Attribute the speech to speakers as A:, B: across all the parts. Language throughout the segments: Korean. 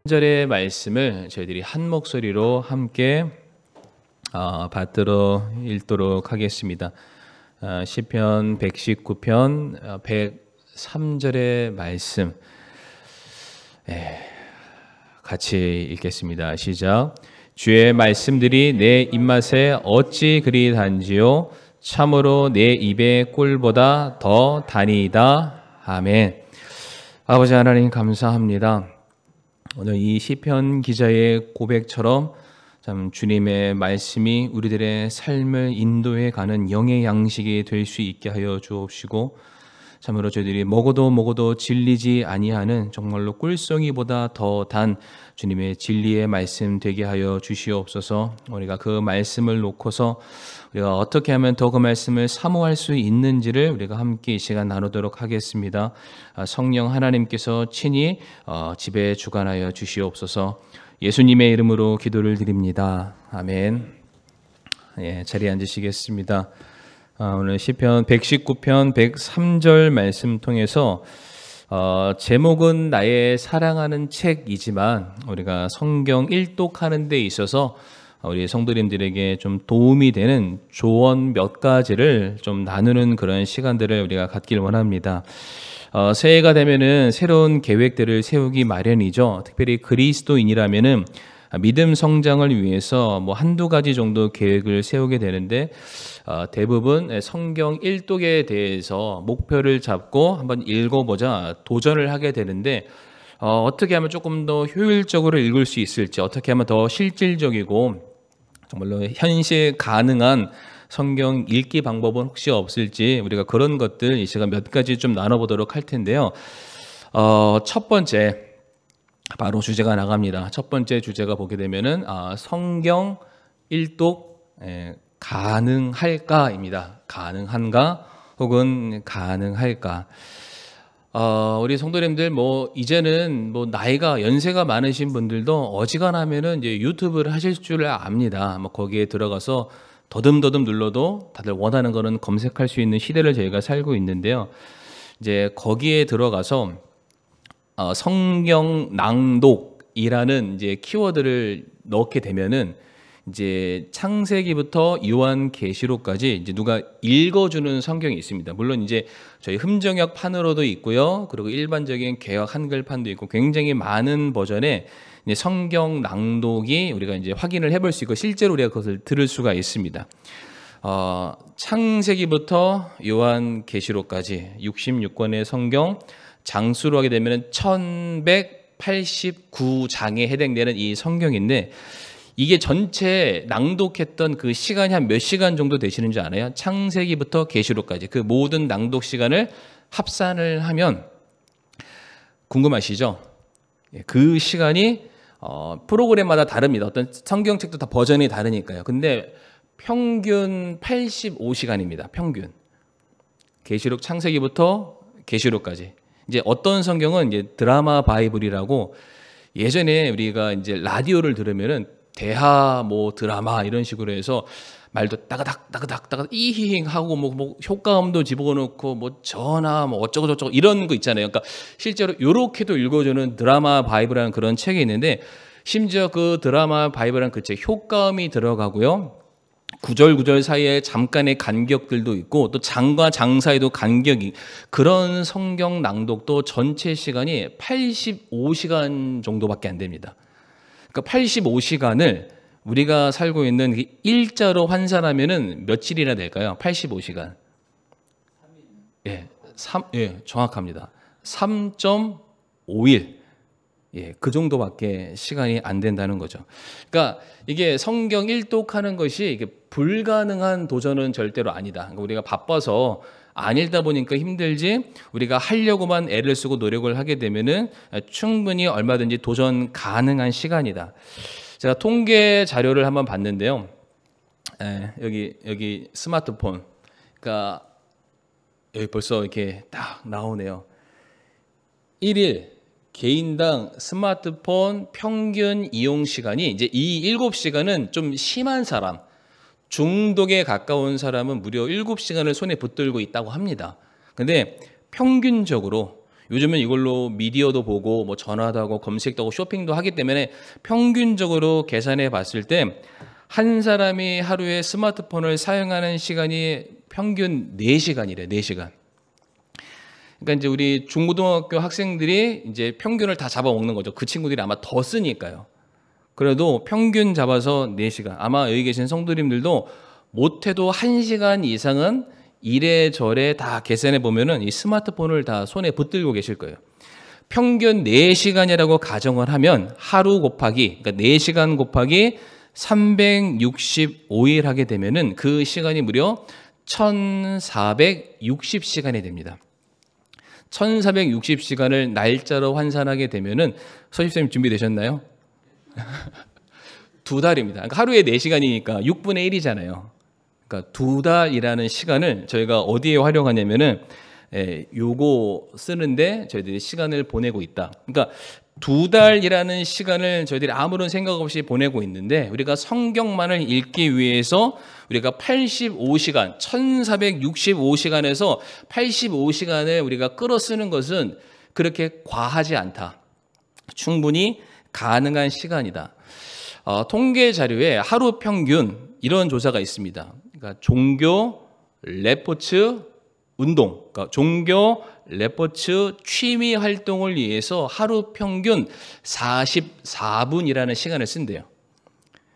A: 절의 말씀을 저희들이 한 목소리로 함께 받들어 읽도록 하겠습니다. 시편 119편 103절의 말씀 같이 읽겠습니다. 시작. 주의 말씀들이 내 입맛에 어찌 그리 단지요 참으로 내 입의 꿀보다 더 다니이다. 아멘. 아버지 하나님 감사합니다. 오늘 이 시편 기자의 고백처럼 참 주님의 말씀이 우리들의 삶을 인도해 가는 영의 양식이 될 수 있게 하여 주옵시고, 참으로 저희들이 먹어도 질리지 아니하는 정말로 꿀송이보다 더 단 주님의 진리의 말씀 되게 하여 주시옵소서. 우리가 그 말씀을 놓고서 우리가 어떻게 하면 더 그 말씀을 사모할 수 있는지를 우리가 함께 이 시간 나누도록 하겠습니다. 성령 하나님께서 친히 집에 주관하여 주시옵소서. 예수님의 이름으로 기도를 드립니다. 아멘. 자리에 앉으시겠습니다. 오늘 시편 119편 103절 말씀 통해서 제목은 나의 사랑하는 책이지만 우리가 성경 일독하는 데 있어서 우리 성도님들에게 좀 도움이 되는 조언 몇 가지를 좀 나누는 그런 시간들을 우리가 갖길 원합니다. 새해가 되면은 새로운 계획들을 세우기 마련이죠. 특별히 그리스도인이라면은 믿음 성장을 위해서 한두 가지 정도 계획을 세우게 되는데, 대부분 성경 일독에 대해서 목표를 잡고 한번 읽어보자 도전을 하게 되는데, 어떻게 하면 조금 더 효율적으로 읽을 수 있을지, 어떻게 하면 더 실질적이고 정말로 현실 가능한 성경 읽기 방법은 혹시 없을지 우리가 그런 것들 이 시간 몇 가지 좀 나눠보도록 할 텐데요. 첫 번째, 바로 주제가 나갑니다. 첫 번째 주제가 보게 되면은 성경 일독 가능할까입니다. 가능한가 혹은 가능할까. 우리 성도님들 이제는 나이가 연세가 많으신 분들도 어지간하면은 이제 유튜브를 하실 줄 압니다. 거기에 들어가서 더듬더듬 눌러도 다들 원하는 거는 검색할 수 있는 시대를 저희가 살고 있는데요. 이제 거기에 들어가서 성경 낭독이라는 이제 키워드를 넣게 되면은 이제 창세기부터 요한계시록까지 이제 누가 읽어주는 성경이 있습니다. 물론 이제 저희 흠정역 판으로도 있고요. 그리고 일반적인 개역 한글판도 있고 굉장히 많은 버전의 이제 성경 낭독이 우리가 이제 확인을 해볼 수 있고 실제로 우리가 그것을 들을 수가 있습니다. 창세기부터 요한계시록까지 66권의 성경 장수로 하게 되면 1189장에 해당되는 이 성경인데, 이게 전체 낭독했던 그 시간이 한 몇 시간 정도 되시는 줄 아나요? 창세기부터 계시록까지 그 모든 낭독 시간을 합산을 하면 궁금하시죠? 그 시간이 프로그램마다 다릅니다. 어떤 성경책도 다 버전이 다르니까요. 근데 평균 85시간입니다. 평균. 계시록 창세기부터 계시록까지. 이제 어떤 성경은 이제 드라마 바이블이라고, 예전에 우리가 이제 라디오를 들으면은 대하 드라마 이런 식으로 해서 말도 따그닥 이히잉 하고 효과음도 집어넣고 전화 어쩌고 저쩌고 이런 거 있잖아요. 그러니까 실제로 요렇게도 읽어주는 드라마 바이블이라는 그런 책이 있는데, 심지어 그 드라마 바이블이라는 그 책 효과음이 들어가고요. 구절 사이에 잠깐의 간격들도 있고 또 장과 장 사이도 간격이, 그런 성경 낭독도 전체 시간이 85시간 정도밖에 안 됩니다. 그러니까 85시간을 우리가 살고 있는 일자로 환산하면은 며칠이나 될까요? 85시간. 정확합니다. 3.5일. 그 정도밖에 시간이 안 된다는 거죠. 그러니까 이게 성경 일독하는 것이 이게 불가능한 도전은 절대로 아니다. 그러니까 우리가 바빠서 안 읽다 보니까 힘들지, 우리가 하려고만 애를 쓰고 노력을 하게 되면은 충분히 얼마든지 도전 가능한 시간이다. 제가 통계 자료를 한번 봤는데요. 여기 스마트폰, 그러니까 여기 벌써 이렇게 딱 나오네요. 1일 개인당 스마트폰 평균 이용 시간이 이제 이 7시간은 좀 심한 사람, 중독에 가까운 사람은 무려 7시간을 손에 붙들고 있다고 합니다. 근데 평균적으로 요즘은 이걸로 미디어도 보고 뭐 전화도 하고 검색도 하고 쇼핑도 하기 때문에 평균적으로 계산해 봤을 때 한 사람이 하루에 스마트폰을 사용하는 시간이 평균 4시간이래, 4시간. 그러니까 이제 우리 중고등학교 학생들이 이제 평균을 다 잡아먹는 거죠. 그 친구들이 아마 더 쓰니까요. 그래도 평균 잡아서 4시간. 아마 여기 계신 성도님들도 못해도 1시간 이상은 이래저래 다 계산해 보면은 이 스마트폰을 다 손에 붙들고 계실 거예요. 평균 4시간이라고 가정을 하면 하루 곱하기, 그러니까 4시간 곱하기 365일 하게 되면은 그 시간이 무려 1460시간이 됩니다. 1460시간을 날짜로 환산하게 되면은 서집사님 준비되셨나요? 2달입니다. 그러니까 하루에 4시간이니까 6분의 1이잖아요. 그러니까 2달이라는 시간을 저희가 어디에 활용하냐면은 요거 쓰는데 저희들이 시간을 보내고 있다. 그러니까 2달이라는 시간을 저희들이 아무런 생각 없이 보내고 있는데 우리가 성경만을 읽기 위해서 우리가 85시간, 1465시간에서 85시간을 우리가 끌어 쓰는 것은 그렇게 과하지 않다. 충분히 가능한 시간이다. 통계 자료에 하루 평균 이런 조사가 있습니다. 그러니까 종교, 레포츠, 운동, 그러니까 종교, 레포츠, 취미 활동을 위해서 하루 평균 44분이라는 시간을 쓴대요.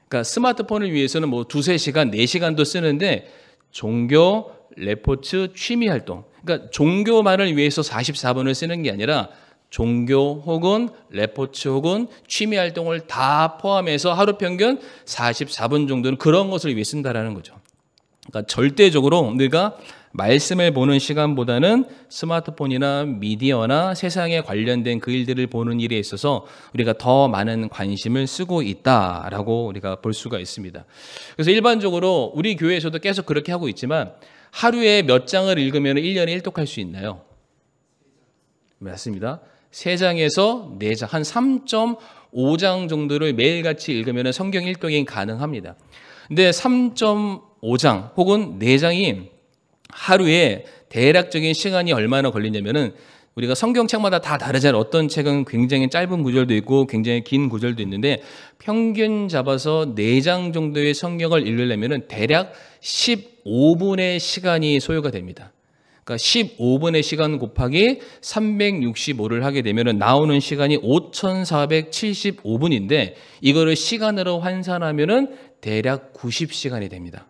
A: 그러니까 스마트폰을 위해서는 뭐 2-3시간, 4시간도 쓰는데 종교, 레포츠, 취미 활동, 그러니까 종교만을 위해서 44분을 쓰는 게 아니라 종교 혹은 레포츠 혹은 취미 활동을 다 포함해서 하루 평균 44분 정도는 그런 것을 위해 쓴다라는 거죠. 그러니까 절대적으로 우리가 말씀을 보는 시간보다는 스마트폰이나 미디어나 세상에 관련된 그 일들을 보는 일에 있어서 우리가 더 많은 관심을 쓰고 있다라고 우리가 볼 수가 있습니다. 그래서 일반적으로 우리 교회에서도 계속 그렇게 하고 있지만 하루에 몇 장을 읽으면 1년에 1독할 수 있나요? 맞습니다. 3장에서 4장, 한 3.5장 정도를 매일같이 읽으면 성경 1독이 가능합니다. 근데 3.5장 혹은 4장이 하루에 대략적인 시간이 얼마나 걸리냐면은 우리가 성경책마다 다 다르잖아요. 어떤 책은 굉장히 짧은 구절도 있고 굉장히 긴 구절도 있는데 평균 잡아서 4장 정도의 성경을 읽으려면은 대략 15분의 시간이 소요가 됩니다. 그러니까 15분의 시간 곱하기 365를 하게 되면 나오는 시간이 5475분인데 이거를 시간으로 환산하면 대략 90시간이 됩니다.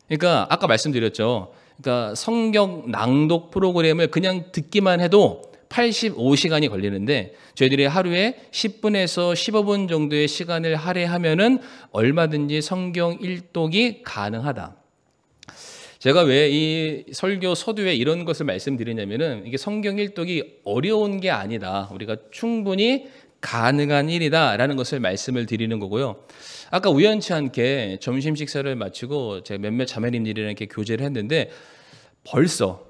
A: 그러니까 아까 말씀드렸죠. 그러니까 성경 낭독 프로그램을 그냥 듣기만 해도 85시간이 걸리는데 저희들이 하루에 10분에서 15분 정도의 시간을 할애하면은 얼마든지 성경 1독이 가능하다. 제가 왜 이 설교 서두에 이런 것을 말씀드리냐면은 이게 성경 1독이 어려운 게 아니다. 우리가 충분히 가능한 일이다라는 것을 말씀을 드리는 거고요. 아까 우연치 않게 점심 식사를 마치고 제가 몇몇 자매님들이랑 이렇게 교제를 했는데 벌써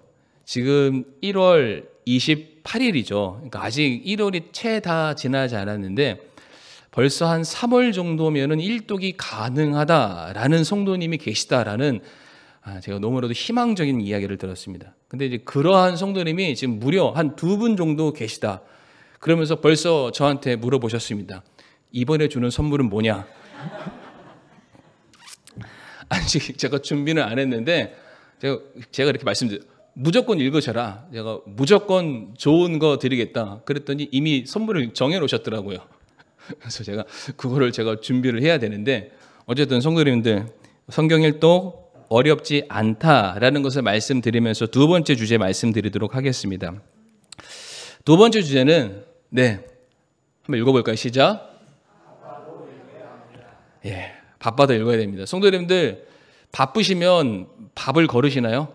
A: 지금 1월 28일이죠. 그러니까 아직 1월이 채 다 지나지 않았는데 벌써 한 3월 정도면은 1독이 가능하다라는 성도님이 계시다라는 제가 너무나도 희망적인 이야기를 들었습니다. 근데 이제 그러한 성도님이 지금 무려 한 2분 정도 계시다. 그러면서 벌써 저한테 물어보셨습니다. 이번에 주는 선물은 뭐냐? 아직 제가 준비는 안 했는데 제가 이렇게 말씀드려요. 무조건 읽으셔라. 제가 무조건 좋은 거 드리겠다. 그랬더니 이미 선물을 정해놓으셨더라고요. 그래서 그거를 제가 준비를 해야 되는데 어쨌든 성도님들 성경 1독 어렵지 않다라는 것을 말씀드리면서 두 번째 주제 말씀드리도록 하겠습니다. 두 번째 주제는 한번 읽어볼까요? 시작. 바빠도 읽어야 됩니다. 성도님들 바쁘시면 밥을 거르시나요?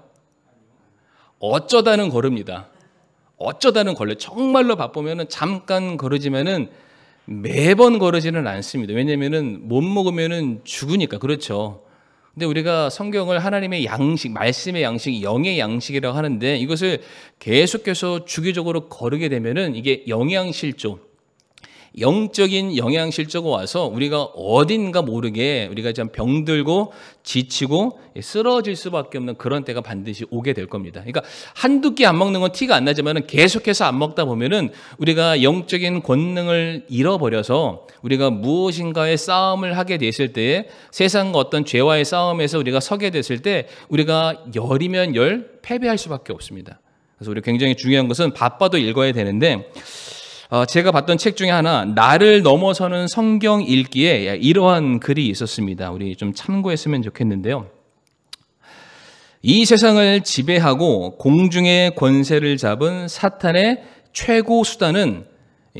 A: 어쩌다는 거릅니다. 어쩌다는 걸려요. 정말로 바쁘면은 잠깐 거르지만은 매번 거르지는 않습니다. 왜냐면은 못 먹으면은 죽으니까. 그렇죠. 근데 우리가 성경을 하나님의 양식, 말씀의 양식, 영의 양식이라고 하는데 이것을 계속해서 주기적으로 거르게 되면은 이게 영양실조, 영적인 영양실조가 와서 우리가 어딘가 모르게 우리가 좀 병들고 지치고 쓰러질 수밖에 없는 그런 때가 반드시 오게 될 겁니다. 그러니까 한두 끼 안 먹는 건 티가 안 나지만 계속해서 안 먹다 보면은 우리가 영적인 권능을 잃어버려서 우리가 무엇인가의 싸움을 하게 됐을 때, 세상과 어떤 죄와의 싸움에서 우리가 서게 됐을 때 우리가 열이면 열 패배할 수밖에 없습니다. 그래서 우리 굉장히 중요한 것은 바빠도 읽어야 되는데, 제가 봤던 책 중에 하나, 나를 넘어서는 성경 읽기에 이러한 글이 있었습니다. 우리 좀 참고했으면 좋겠는데요. 이 세상을 지배하고 공중의 권세를 잡은 사탄의 최고 수단은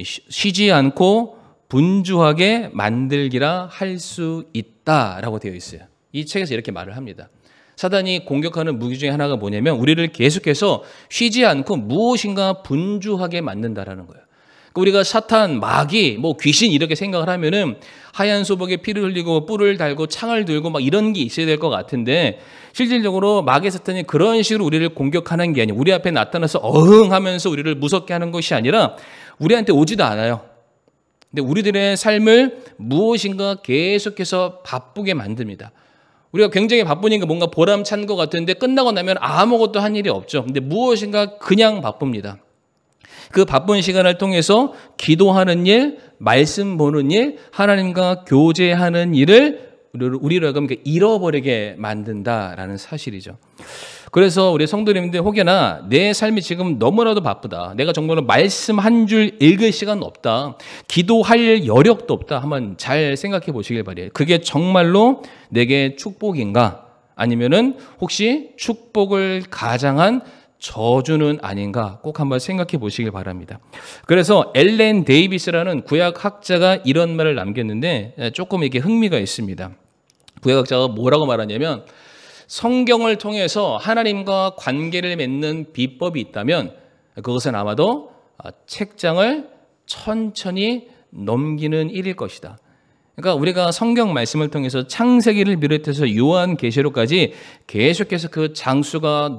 A: 쉬지 않고 분주하게 만들기라 할 수 있다라고 되어 있어요. 이 책에서 이렇게 말을 합니다. 사단이 공격하는 무기 중에 하나가 뭐냐면 우리를 계속해서 쉬지 않고 무엇인가 분주하게 만든다라는 거예요. 우리가 사탄, 마귀, 귀신 이렇게 생각을 하면은 하얀 소복에 피를 흘리고 뿔을 달고 창을 들고 막 이런 게 있어야 될 것 같은데, 실질적으로 마귀 사탄이 그런 식으로 우리를 공격하는 게 아니고 우리 앞에 나타나서 어흥하면서 우리를 무섭게 하는 것이 아니라 우리한테 오지도 않아요. 근데 우리들의 삶을 무엇인가 계속해서 바쁘게 만듭니다. 우리가 굉장히 바쁘니까 뭔가 보람찬 것 같은데 끝나고 나면 아무것도 한 일이 없죠. 근데 무엇인가 그냥 바쁩니다. 그 바쁜 시간을 통해서 기도하는 일, 말씀 보는 일, 하나님과 교제하는 일을 우리로 하여금 잃어버리게 만든다라는 사실이죠. 그래서 우리 성도님들 혹여나 내 삶이 지금 너무나도 바쁘다, 내가 정말로 말씀 한 줄 읽을 시간 없다, 기도할 여력도 없다 하면 잘 생각해 보시길 바래요. 그게 정말로 내게 축복인가? 아니면은 혹시 축복을 가장한 저주는 아닌가 꼭 한번 생각해 보시길 바랍니다. 그래서 엘렌 데이비스라는 구약학자가 이런 말을 남겼는데 조금 이게 흥미가 있습니다. 구약학자가 뭐라고 말하냐면, 성경을 통해서 하나님과 관계를 맺는 비법이 있다면 그것은 아마도 책장을 천천히 넘기는 일일 것이다. 그러니까 우리가 성경 말씀을 통해서 창세기를 비롯해서 요한계시록까지 계속해서 그 장수가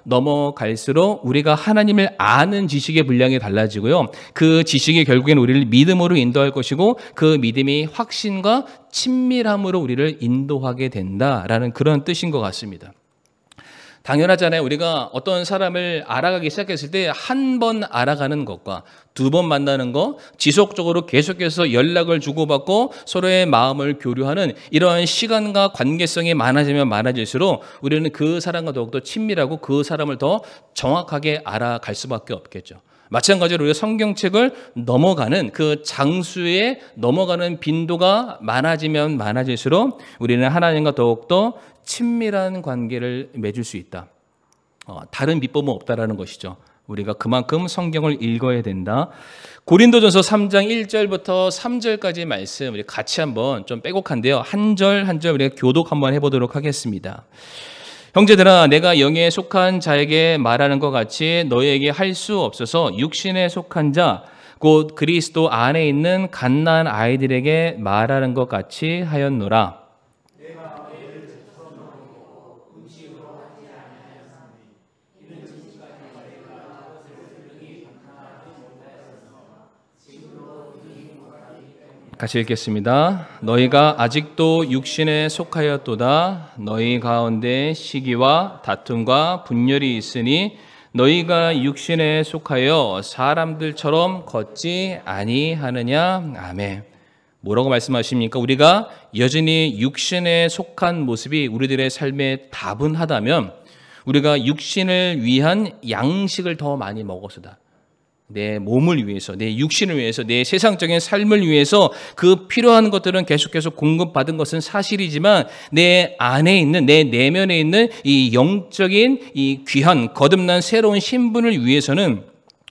A: 넘어갈수록 우리가 하나님을 아는 지식의 분량이 달라지고요. 그 지식이 결국엔 우리를 믿음으로 인도할 것이고 그 믿음이 확신과 친밀함으로 우리를 인도하게 된다라는 그런 뜻인 것 같습니다. 당연하잖아요. 우리가 어떤 사람을 알아가기 시작했을 때 한 번 알아가는 것과 두 번 만나는 것, 지속적으로 계속해서 연락을 주고받고 서로의 마음을 교류하는 이러한 시간과 관계성이 많아지면 많아질수록 우리는 그 사람과 더욱더 친밀하고 그 사람을 더 정확하게 알아갈 수밖에 없겠죠. 마찬가지로 우리가 성경책을 넘어가는 그 장수에 넘어가는 빈도가 많아지면 많아질수록 우리는 하나님과 더욱더 친밀한 관계를 맺을 수 있다. 다른 비법은 없다라는 것이죠. 우리가 그만큼 성경을 읽어야 된다. 고린도전서 3장 1절부터 3절까지 말씀 우리 같이 한번 좀 빼곡한데요. 한 절 한 절 우리가 교독 한번 해보도록 하겠습니다. 형제들아, 내가 영에 속한 자에게 말하는 것 같이 너희에게 할 수 없어서 육신에 속한 자 곧 그리스도 안에 있는 갓난 아이들에게 말하는 것 같이 하였노라. 같이 읽겠습니다. 너희가 아직도 육신에 속하였도다. 너희 가운데 시기와 다툼과 분열이 있으니 너희가 육신에 속하여 사람들처럼 걷지 아니하느냐. 아멘. 뭐라고 말씀하십니까? 우리가 여전히 육신에 속한 모습이 우리들의 삶에 다분하다면 우리가 육신을 위한 양식을 더 많이 먹어서다. 내 몸을 위해서, 내 육신을 위해서, 내 세상적인 삶을 위해서 그 필요한 것들은 계속해서 공급받은 것은 사실이지만 내 안에 있는, 내 내면에 있는 이 영적인 이 귀한 거듭난 새로운 신분을 위해서는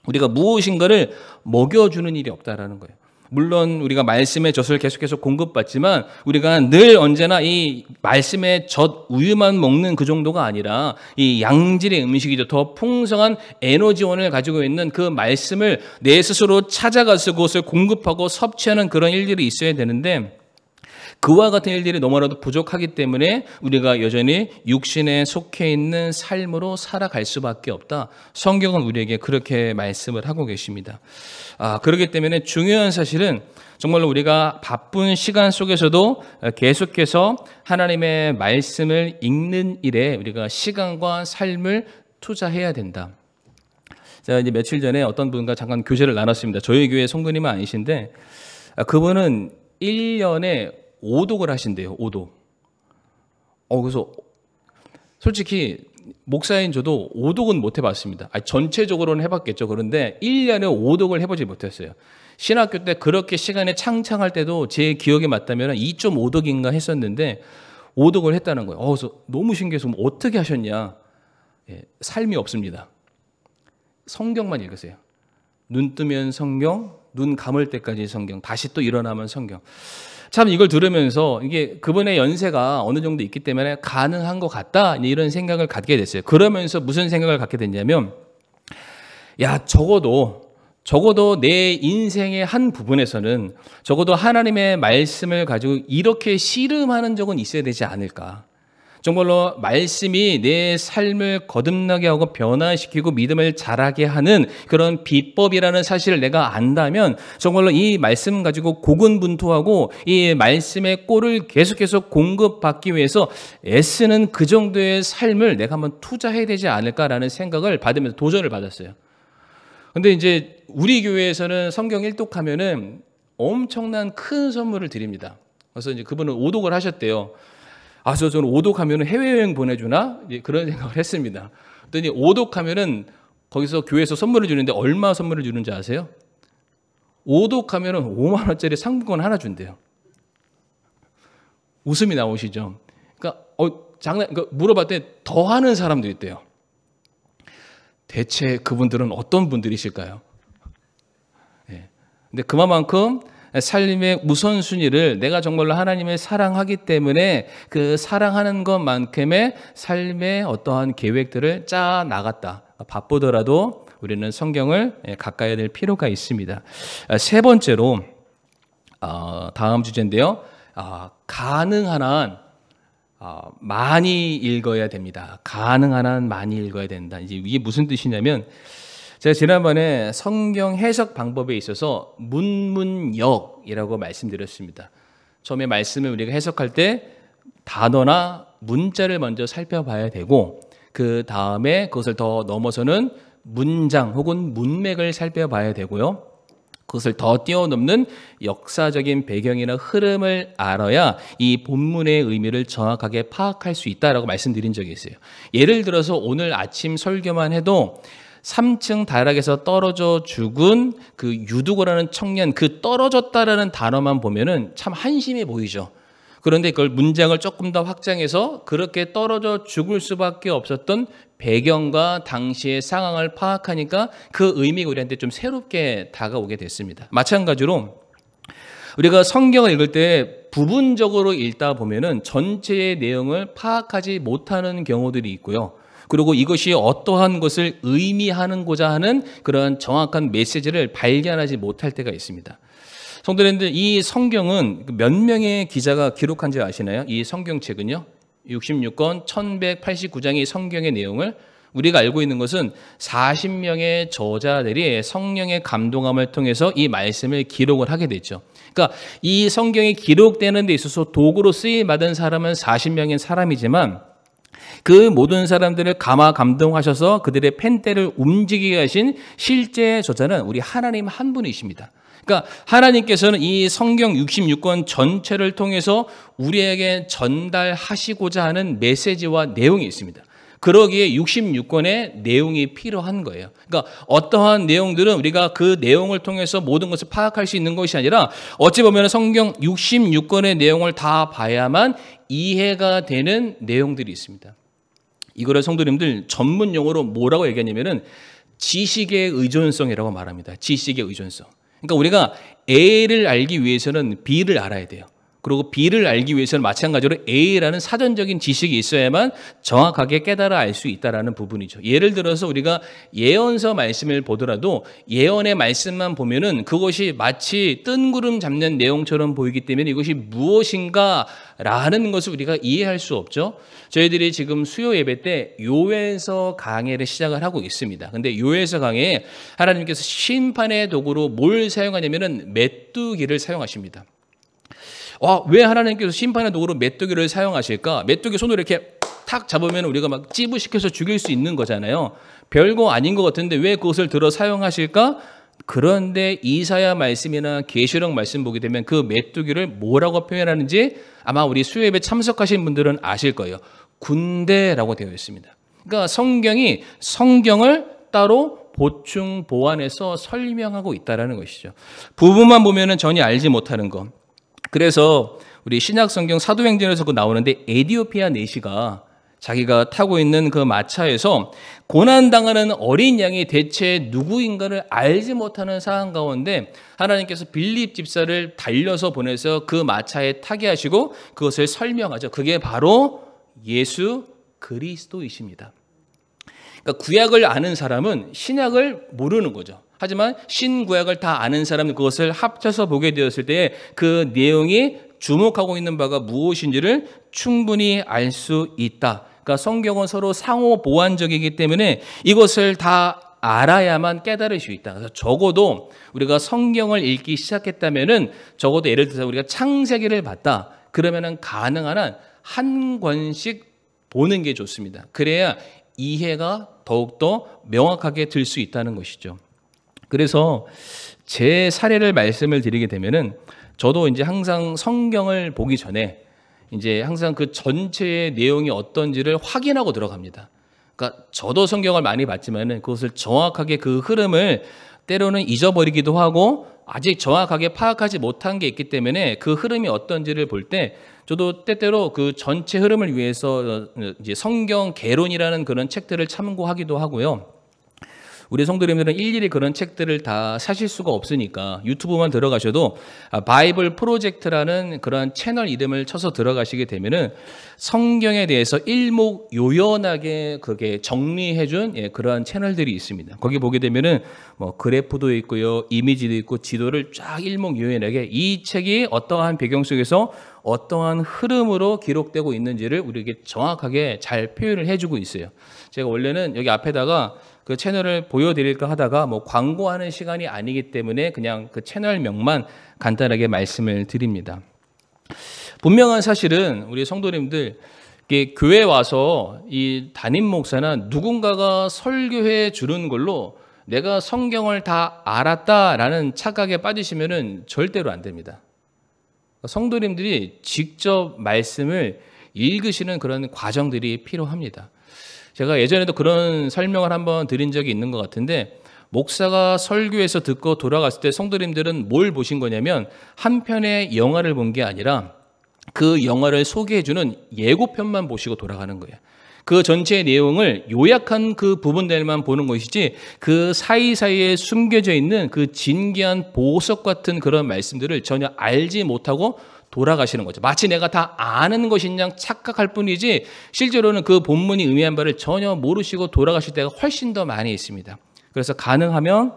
A: 우리가 무엇인가를 먹여주는 일이 없다라는 거예요. 물론 우리가 말씀의 젖을 계속해서 공급받지만 우리가 늘 언제나 이 말씀의 젖 우유만 먹는 그 정도가 아니라 이 양질의 음식이죠. 더 풍성한 에너지원을 가지고 있는 그 말씀을 내 스스로 찾아가서 그것을 공급하고 섭취하는 그런 일들이 있어야 되는데, 그와 같은 일들이 너무나도 부족하기 때문에 우리가 여전히 육신에 속해 있는 삶으로 살아갈 수밖에 없다. 성경은 우리에게 그렇게 말씀을 하고 계십니다. 그렇기 때문에 중요한 사실은 정말로 우리가 바쁜 시간 속에서도 계속해서 하나님의 말씀을 읽는 일에 우리가 시간과 삶을 투자해야 된다. 제가 이제 며칠 전에 어떤 분과 잠깐 교제를 나눴습니다. 저희 교회 성도님은 아니신데 그분은 1년에 5독을 하신대요. 5독. 그래서 솔직히 목사인 저도 5독은 못 해봤습니다. 전체적으로는 해봤겠죠. 그런데 1년에 5독을 해보지 못했어요. 신학교 때 그렇게 시간에 창창할 때도 제 기억에 맞다면 2.5독인가 했었는데 5독을 했다는 거예요. 그래서 너무 신기해서 어떻게 하셨냐. 삶이 없습니다. 성경만 읽으세요. 눈 뜨면 성경, 눈 감을 때까지 성경, 다시 또 일어나면 성경. 참 이걸 들으면서 이게 그분의 연세가 어느 정도 있기 때문에 가능한 것 같다 이런 생각을 갖게 됐어요. 그러면서 무슨 생각을 갖게 됐냐면 적어도 내 인생의 한 부분에서는 적어도 하나님의 말씀을 가지고 이렇게 씨름하는 적은 있어야 되지 않을까. 정말로 말씀이 내 삶을 거듭나게 하고 변화시키고 믿음을 자라게 하는 그런 비법이라는 사실을 내가 안다면 정말로 이 말씀 가지고 고군분투하고 이 말씀의 꼴을 계속해서 공급받기 위해서 애쓰는 그 정도의 삶을 내가 한번 투자해야 되지 않을까라는 생각을 받으면서 도전을 받았어요. 근데 이제 우리 교회에서는 성경 1독하면은 엄청난 큰 선물을 드립니다. 그래서 이제 그분은 5독을 하셨대요. 저는 5독하면 해외여행 보내주나? 그런 생각을 했습니다. 그랬더니 5독하면은 거기서 교회에서 선물을 주는데 얼마 선물을 주는지 아세요? 5독하면은 5만 원짜리 상품권 하나 준대요. 웃음이 나오시죠? 그러니까 물어봤더니 더 하는 사람도 있대요. 대체 그분들은 어떤 분들이실까요? 근데 그만큼 삶의 우선순위를 내가 정말로 하나님을 사랑하기 때문에 그 사랑하는 것만큼의 삶의 어떠한 계획들을 짜 나갔다. 바쁘더라도 우리는 성경을 가까이 될 필요가 있습니다. 세 번째로 다음 주제인데요. 가능한 한 많이 읽어야 됩니다. 가능한 한 많이 읽어야 된다. 이게 무슨 뜻이냐면 제가 지난번에 성경 해석 방법에 있어서 문문역이라고 말씀드렸습니다. 처음에 말씀을 우리가 해석할 때 단어나 문자를 먼저 살펴봐야 되고 그 다음에 그것을 더 넘어서는 문장 혹은 문맥을 살펴봐야 되고요. 그것을 더 뛰어넘는 역사적인 배경이나 흐름을 알아야 이 본문의 의미를 정확하게 파악할 수 있다라고 말씀드린 적이 있어요. 예를 들어서 오늘 아침 설교만 해도 3층 다락에서 떨어져 죽은 그 유두고라는 청년, 그 떨어졌다라는 단어만 보면은 참 한심해 보이죠. 그런데 그걸 문장을 조금 더 확장해서 그렇게 떨어져 죽을 수밖에 없었던 배경과 당시의 상황을 파악하니까 그 의미가 우리한테 좀 새롭게 다가오게 됐습니다. 마찬가지로 우리가 성경을 읽을 때 부분적으로 읽다 보면은 전체의 내용을 파악하지 못하는 경우들이 있고요. 그리고 이것이 어떠한 것을 의미하는고자 하는 그런 정확한 메시지를 발견하지 못할 때가 있습니다. 성도님들, 이 성경은 몇 명의 기자가 기록한지 아시나요? 이 성경책은요. 66권 1189장의 성경의 내용을 우리가 알고 있는 것은 40명의 저자들이 성령의 감동함을 통해서 이 말씀을 기록을 하게 됐죠. 그러니까 이 성경이 기록되는 데 있어서 도구로 쓰임받은 사람은 40명의 사람이지만 그 모든 사람들을 감동하셔서 그들의 펜대를 움직이게 하신 실제 저자는 우리 하나님 한 분이십니다. 그러니까 하나님께서는 이 성경 66권 전체를 통해서 우리에게 전달하시고자 하는 메시지와 내용이 있습니다. 그러기에 66권의 내용이 필요한 거예요. 그러니까 어떠한 내용들은 우리가 그 내용을 통해서 모든 것을 파악할 수 있는 것이 아니라 어찌 보면 성경 66권의 내용을 다 봐야만 이해가 되는 내용들이 있습니다. 이거를 성도님들 전문 용어로 뭐라고 얘기하냐면은 지식의 의존성이라고 말합니다. 지식의 의존성. 그러니까 우리가 A를 알기 위해서는 B를 알아야 돼요. 그리고 B를 알기 위해서는 마찬가지로 A라는 사전적인 지식이 있어야만 정확하게 깨달아 알 수 있다는 부분이죠. 예를 들어서 우리가 예언서 말씀을 보더라도 예언의 말씀만 보면은 그것이 마치 뜬구름 잡는 내용처럼 보이기 때문에 이것이 무엇인가라는 것을 우리가 이해할 수 없죠. 저희들이 지금 수요 예배 때 요엘서 강해를 시작을 하고 있습니다. 근데 요엘서 강해에 하나님께서 심판의 도구로 뭘 사용하냐면은 메뚜기를 사용하십니다. 왜 하나님께서 심판의 도구로 메뚜기를 사용하실까? 메뚜기 손으로 이렇게 탁 잡으면 우리가 막 찌부시켜서 죽일 수 있는 거잖아요. 별거 아닌 것 같은데 왜 그것을 들어 사용하실까? 그런데 이사야 말씀이나 계시록 말씀 보게 되면 그 메뚜기를 뭐라고 표현하는지 아마 우리 수요예배 참석하신 분들은 아실 거예요. 군대라고 되어 있습니다. 그러니까 성경이 성경을 따로 보충 보완해서 설명하고 있다는 것이죠. 부분만 보면 전혀 알지 못하는 것. 그래서 우리 신약 성경 사도행전에서 나오는데 에디오피아 내시가 자기가 타고 있는 그 마차에서 고난당하는 어린 양이 대체 누구인가를 알지 못하는 상황 가운데 하나님께서 빌립 집사를 달려서 보내서 그 마차에 타게 하시고 그것을 설명하죠. 그게 바로 예수 그리스도이십니다. 그러니까 구약을 아는 사람은 신약을 모르는 거죠. 하지만 신구약을 다 아는 사람은 그것을 합쳐서 보게 되었을 때 그 내용이 주목하고 있는 바가 무엇인지를 충분히 알 수 있다. 그러니까 성경은 서로 상호 보완적이기 때문에 이것을 다 알아야만 깨달을 수 있다. 그래서 적어도 우리가 성경을 읽기 시작했다면은 적어도 예를 들어서 우리가 창세기를 봤다. 그러면은 가능한 한 한 권씩 보는 게 좋습니다. 그래야 이해가 더욱더 명확하게 될 수 있다는 것이죠. 그래서 제 사례를 말씀을 드리게 되면은 저도 이제 항상 성경을 보기 전에 이제 항상 그 전체의 내용이 어떤지를 확인하고 들어갑니다. 그러니까 저도 성경을 많이 봤지만은 그것을 정확하게 그 흐름을 때로는 잊어버리기도 하고 아직 정확하게 파악하지 못한 게 있기 때문에 그 흐름이 어떤지를 볼 때 저도 때때로 그 전체 흐름을 위해서 이제 성경 개론이라는 그런 책들을 참고하기도 하고요. 우리 성도님들은 일일이 그런 책들을 다 사실 수가 없으니까 유튜브만 들어가셔도 바이블 프로젝트라는 그런 채널 이름을 쳐서 들어가시게 되면은 성경에 대해서 일목요연하게 그게 정리해준 그러한 채널들이 있습니다. 거기 보게 되면은 뭐 그래프도 있고요, 이미지도 있고 지도를 쫙 일목요연하게 이 책이 어떠한 배경 속에서 어떠한 흐름으로 기록되고 있는지를 우리에게 정확하게 잘 표현을 해주고 있어요. 제가 원래는 여기 앞에다가 그 채널을 보여드릴까 하다가 뭐 광고하는 시간이 아니기 때문에 그냥 그 채널명만 간단하게 말씀을 드립니다. 분명한 사실은 우리 성도님들 교회 와서 이 담임 목사나 누군가가 설교해 주는 걸로 내가 성경을 다 알았다라는 착각에 빠지시면은 절대로 안 됩니다. 성도님들이 직접 말씀을 읽으시는 그런 과정들이 필요합니다. 제가 예전에도 그런 설명을 한번 드린 적이 있는 것 같은데 목사가 설교에서 듣고 돌아갔을 때 성도님들은 뭘 보신 거냐면 한 편의 영화를 본 게 아니라 그 영화를 소개해주는 예고편만 보시고 돌아가는 거예요. 그 전체의 내용을 요약한 그 부분들만 보는 것이지 그 사이사이에 숨겨져 있는 그 진귀한 보석 같은 그런 말씀들을 전혀 알지 못하고 돌아가시는 거죠. 마치 내가 다 아는 것인 양 착각할 뿐이지 실제로는 그 본문이 의미한 바를 전혀 모르시고 돌아가실 때가 훨씬 더 많이 있습니다. 그래서 가능하면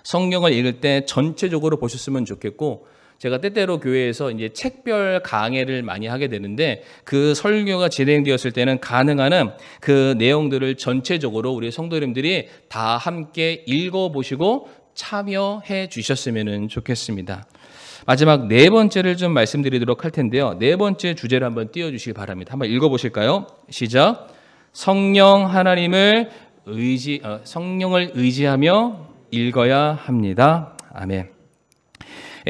A: 성경을 읽을 때 전체적으로 보셨으면 좋겠고 제가 때때로 교회에서 이제 책별 강해를 많이 하게 되는데 그 설교가 진행되었을 때는 가능한 한 그 내용들을 전체적으로 우리 성도님들이 다 함께 읽어보시고 참여해 주셨으면 좋겠습니다. 마지막 네 번째를 좀 말씀드리도록 할 텐데요. 네 번째 주제를 한번 띄워주시기 바랍니다. 한번 읽어보실까요? 시작. 성령을 의지하며 읽어야 합니다. 아멘.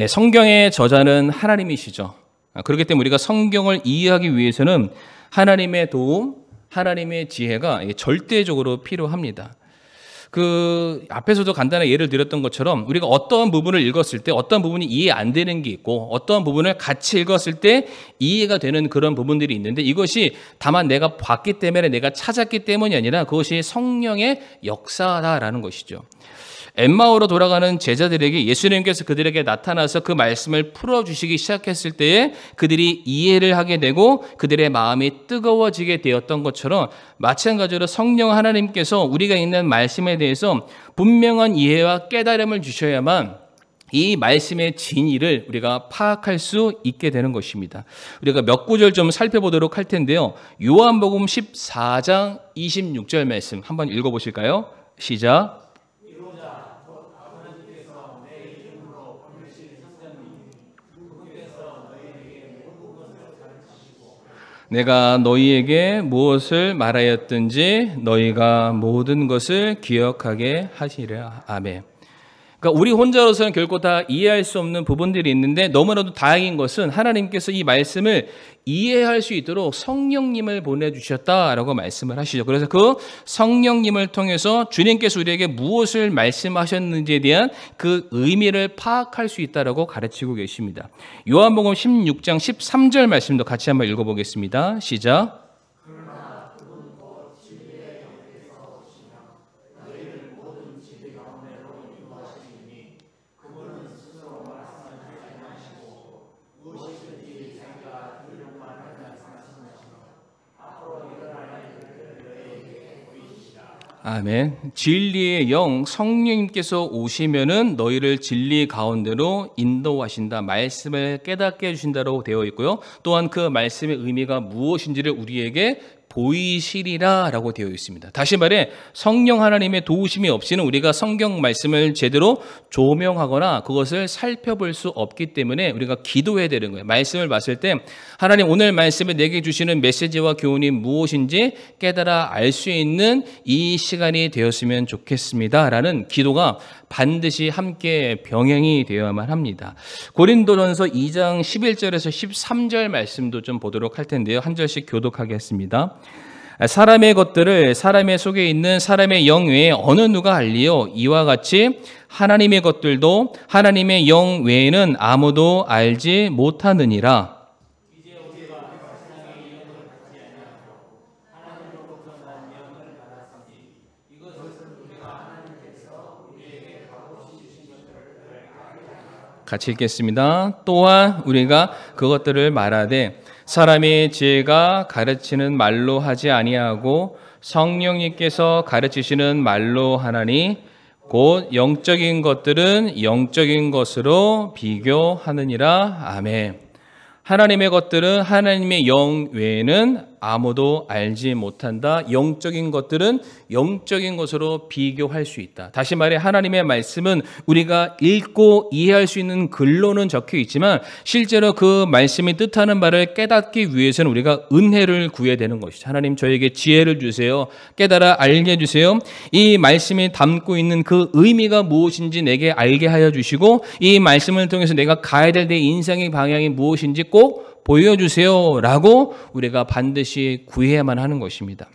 A: 성경의 저자는 하나님이시죠. 그렇기 때문에 우리가 성경을 이해하기 위해서는 하나님의 도움, 하나님의 지혜가 절대적으로 필요합니다. 그 앞에서도 간단하게 예를 들었던 것처럼 우리가 어떠한 부분을 읽었을 때 어떤 부분이 이해 안 되는 게 있고 어떠한 부분을 같이 읽었을 때 이해가 되는 그런 부분들이 있는데 이것이 다만 내가 봤기 때문에 내가 찾았기 때문이 아니라 그것이 성령의 역사다라는 것이죠. 엠마오로 돌아가는 제자들에게 예수님께서 그들에게 나타나서 그 말씀을 풀어주시기 시작했을 때에 그들이 이해를 하게 되고 그들의 마음이 뜨거워지게 되었던 것처럼 마찬가지로 성령 하나님께서 우리가 읽는 말씀에 대해서 분명한 이해와 깨달음을 주셔야만 이 말씀의 진리를 우리가 파악할 수 있게 되는 것입니다. 우리가 몇 구절 좀 살펴보도록 할 텐데요. 요한복음 14장 26절 말씀 한번 읽어보실까요? 시작. 내가 너희에게 무엇을 말하였든지 너희가 모든 것을 기억하게 하시리라. 아멘. 그러니까 우리 혼자로서는 결코 다 이해할 수 없는 부분들이 있는데 너무나도 다행인 것은 하나님께서 이 말씀을 이해할 수 있도록 성령님을 보내주셨다라고 말씀을 하시죠. 그래서 그 성령님을 통해서 주님께서 우리에게 무엇을 말씀하셨는지에 대한 그 의미를 파악할 수 있다라고 가르치고 계십니다. 요한복음 16장 13절 말씀도 같이 한번 읽어보겠습니다. 시작. 아멘. 진리의 영 성령님께서 오시면은 너희를 진리 가운데로 인도하신다. 말씀을 깨닫게 해주신다고 되어 있고요. 또한 그 말씀의 의미가 무엇인지를 우리에게 보이시리라 라고 되어 있습니다. 다시 말해 성령 하나님의 도우심이 없이는 우리가 성경 말씀을 제대로 조명하거나 그것을 살펴볼 수 없기 때문에 우리가 기도해야 되는 거예요. 말씀을 봤을 때 하나님 오늘 말씀에 내게 주시는 메시지와 교훈이 무엇인지 깨달아 알 수 있는 이 시간이 되었으면 좋겠습니다 라는 기도가 반드시 함께 병행이 되어야만 합니다. 고린도전서 2장 11절에서 13절 말씀도 좀 보도록 할 텐데요. 한 절씩 교독하겠습니다. 사람의 것들을 사람의 속에 있는 사람의 영 외에 어느 누가 알리요? 이와 같이 하나님의 것들도 하나님의 영 외에는 아무도 알지 못하느니라. 같이 읽겠습니다. 또한 우리가 그것들을 말하되 사람의 지혜가 가르치는 말로 하지 아니하고 성령님께서 가르치시는 말로 하나니 곧 영적인 것들은 영적인 것으로 비교하느니라. 아멘. 하나님의 것들은 하나님의 영 외에는 아무도 알지 못한다. 영적인 것들은 영적인 것으로 비교할 수 있다. 다시 말해 하나님의 말씀은 우리가 읽고 이해할 수 있는 글로는 적혀 있지만 실제로 그 말씀이 뜻하는 바를 깨닫기 위해서는 우리가 은혜를 구해야 되는 것이죠. 하나님 저에게 지혜를 주세요. 깨달아 알게 해주세요. 이 말씀이 담고 있는 그 의미가 무엇인지 내게 알게 하여 주시고 이 말씀을 통해서 내가 가야 될 내 인생의 방향이 무엇인지 꼭 보여주세요 라고 우리가 반드시 구해야만 하는 것입니다.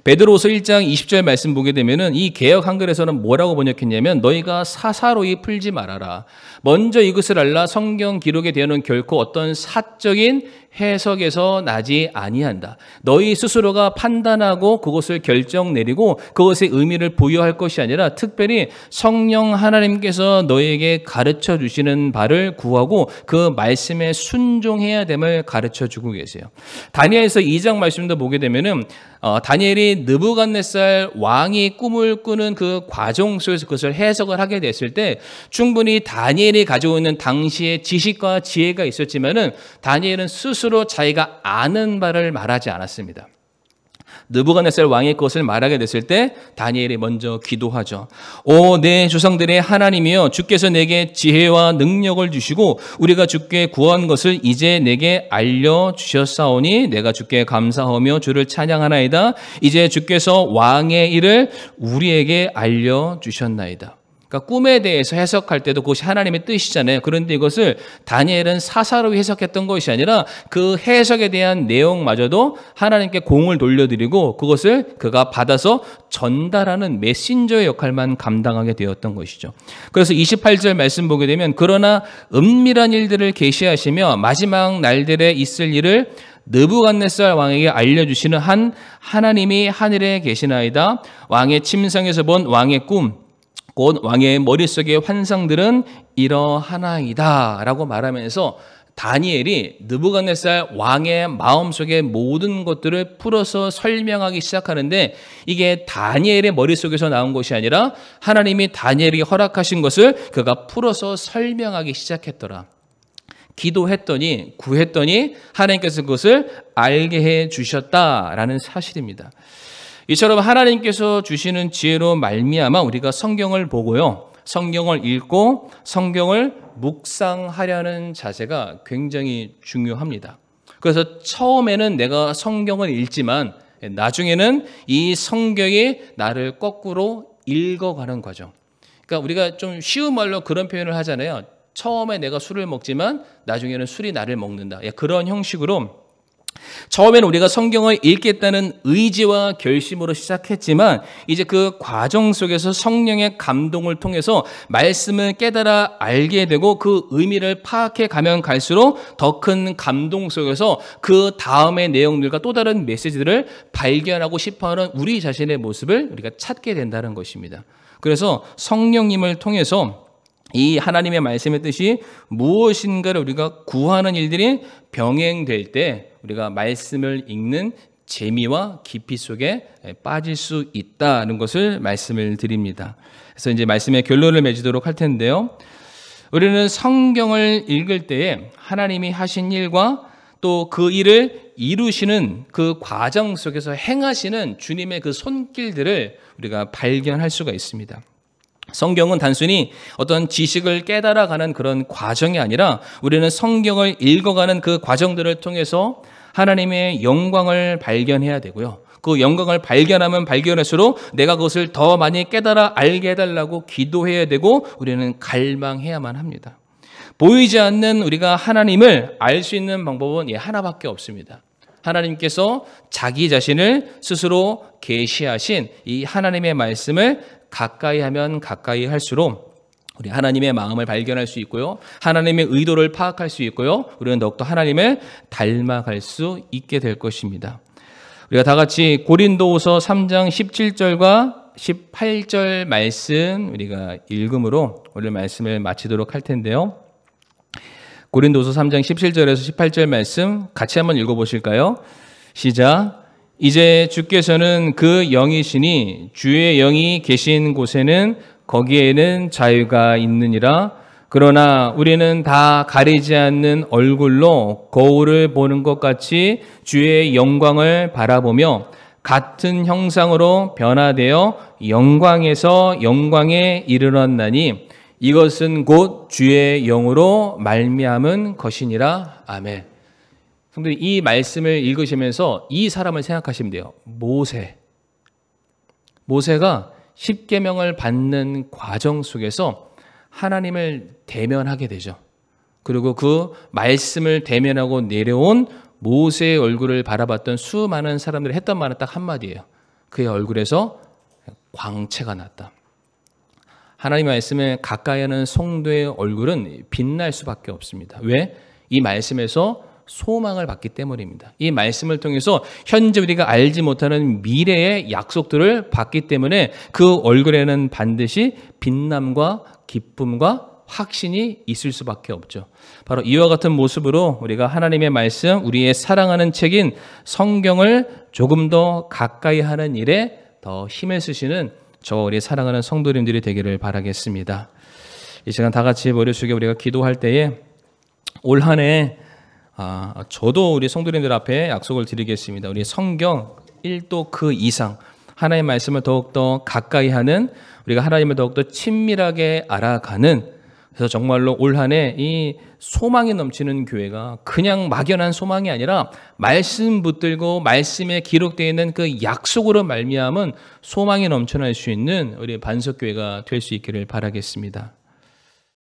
A: 베드로후서 1장 20절 말씀 보게 되면은 이 개역 한글에서는 뭐라고 번역했냐면 너희가 사사로이 풀지 말아라. 먼저 이것을 알라. 성경 기록에 되어는 결코 어떤 사적인 해석에서 나지 아니한다. 너희 스스로가 판단하고 그것을 결정 내리고 그것의 의미를 부여할 것이 아니라 특별히 성령 하나님께서 너희에게 가르쳐 주시는 바를 구하고 그 말씀에 순종해야 됨을 가르쳐 주고 계세요. 다니엘서 2장 말씀도 보게 되면은 다니엘이 느부갓네살 왕이 꿈을 꾸는 그 과정 속에서 그것을 해석을 하게 됐을 때 충분히 다니엘이 가지고 있는 당시의 지식과 지혜가 있었지만은 다니엘은 스스로 자기가 아는 바를 말하지 않았습니다. 느부갓네살 왕의 것을 말하게 됐을 때 다니엘이 먼저 기도하죠. 오 내 조상들의 하나님이여 주께서 내게 지혜와 능력을 주시고 우리가 주께 구한 것을 이제 내게 알려주셨사오니 내가 주께 감사하며 주를 찬양하나이다. 이제 주께서 왕의 일을 우리에게 알려주셨나이다. 그러니까 꿈에 대해서 해석할 때도 그것이 하나님의 뜻이잖아요. 그런데 이것을 다니엘은 사사로이 해석했던 것이 아니라 그 해석에 대한 내용마저도 하나님께 공을 돌려드리고 그것을 그가 받아서 전달하는 메신저의 역할만 감당하게 되었던 것이죠. 그래서 28절 말씀 보게 되면 그러나 은밀한 일들을 계시하시며 마지막 날들에 있을 일을 느부갓네살 왕에게 알려주시는 한 하나님이 하늘에 계시나이다. 왕의 침상에서 본 왕의 꿈 곧 왕의 머릿속의 환상들은 이러하나이다 라고 말하면서 다니엘이 느부갓네살 왕의 마음속의 모든 것들을 풀어서 설명하기 시작하는데, 이게 다니엘의 머릿속에서 나온 것이 아니라 하나님이 다니엘에게 허락하신 것을 그가 풀어서 설명하기 시작했더라. 기도했더니, 구했더니 하나님께서 그것을 알게 해 주셨다라는 사실입니다. 이처럼 하나님께서 주시는 지혜로 말미암아 우리가 성경을 보고요, 성경을 읽고 성경을 묵상하려는 자세가 굉장히 중요합니다. 그래서 처음에는 내가 성경을 읽지만 나중에는 이 성경이 나를 거꾸로 읽어가는 과정. 그러니까 우리가 좀 쉬운 말로 그런 표현을 하잖아요. 처음에 내가 술을 먹지만 나중에는 술이 나를 먹는다. 그런 형식으로 처음에는 우리가 성경을 읽겠다는 의지와 결심으로 시작했지만 이제 그 과정 속에서 성령의 감동을 통해서 말씀을 깨달아 알게 되고 그 의미를 파악해 가면 갈수록 더 큰 감동 속에서 그 다음의 내용들과 또 다른 메시지들을 발견하고 싶어하는 우리 자신의 모습을 우리가 찾게 된다는 것입니다. 그래서 성령님을 통해서 이 하나님의 말씀의 뜻이 무엇인가를 우리가 구하는 일들이 병행될 때 우리가 말씀을 읽는 재미와 깊이 속에 빠질 수 있다는 것을 말씀을 드립니다. 그래서 이제 말씀의 결론을 맺도록 할 텐데요. 우리는 성경을 읽을 때에 하나님이 하신 일과 또 그 일을 이루시는 그 과정 속에서 행하시는 주님의 그 손길들을 우리가 발견할 수가 있습니다. 성경은 단순히 어떤 지식을 깨달아가는 그런 과정이 아니라 우리는 성경을 읽어가는 그 과정들을 통해서 하나님의 영광을 발견해야 되고요. 그 영광을 발견하면 발견할수록 내가 그것을 더 많이 깨달아 알게 해달라고 기도해야 되고 우리는 갈망해야만 합니다. 보이지 않는 우리가 하나님을 알 수 있는 방법은 하나밖에 없습니다. 하나님께서 자기 자신을 스스로 계시하신 이 하나님의 말씀을 가까이 하면 가까이 할수록 우리 하나님의 마음을 발견할 수 있고요. 하나님의 의도를 파악할 수 있고요. 우리는 더욱더 하나님을 닮아갈 수 있게 될 것입니다. 우리가 다 같이 고린도후서 3장 17절과 18절 말씀 우리가 읽음으로 오늘 말씀을 마치도록 할 텐데요. 고린도후서 3장 17절에서 18절 말씀 같이 한번 읽어보실까요? 시작. 이제 주께서는 그 영이시니 주의 영이 계신 곳에는 거기에는 자유가 있느니라. 그러나 우리는 다 가리지 않는 얼굴로 거울을 보는 것 같이 주의 영광을 바라보며 같은 형상으로 변화되어 영광에서 영광에 이르렀나니 이것은 곧 주의 영으로 말미암은 것이니라. 아멘. 성도님, 이 말씀을 읽으시면서 이 사람을 생각하시면 돼요. 모세가 십계명을 받는 과정 속에서 하나님을 대면하게 되죠. 그리고 그 말씀을 대면하고 내려온 모세의 얼굴을 바라봤던 수많은 사람들이 했던 말은 딱 한마디예요. 그의 얼굴에서 광채가 났다. 하나님의 말씀에 가까이 하는 성도의 얼굴은 빛날 수밖에 없습니다. 왜? 이 말씀에서 소망을 받기 때문입니다. 이 말씀을 통해서 현재 우리가 알지 못하는 미래의 약속들을 받기 때문에 그 얼굴에는 반드시 빛남과 기쁨과 확신이 있을 수밖에 없죠. 바로 이와 같은 모습으로 우리가 하나님의 말씀, 우리의 사랑하는 책인 성경을 조금 더 가까이 하는 일에 더 힘을 쓰시는 저 우리 사랑하는 성도님들이 되기를 바라겠습니다. 이 시간 다 같이 머릿속에 우리가 기도할 때에 올 한 해 저도 우리 성도님들 앞에 약속을 드리겠습니다. 우리 성경 1도 그 이상 하나님의 말씀을 더욱더 가까이 하는, 우리가 하나님을 더욱더 친밀하게 알아가는, 그래서 정말로 올 한 해 이 소망이 넘치는 교회가 그냥 막연한 소망이 아니라 말씀 붙들고 말씀에 기록되어 있는 그 약속으로 말미암은 소망이 넘쳐날 수 있는 우리 반석교회가 될 수 있기를 바라겠습니다.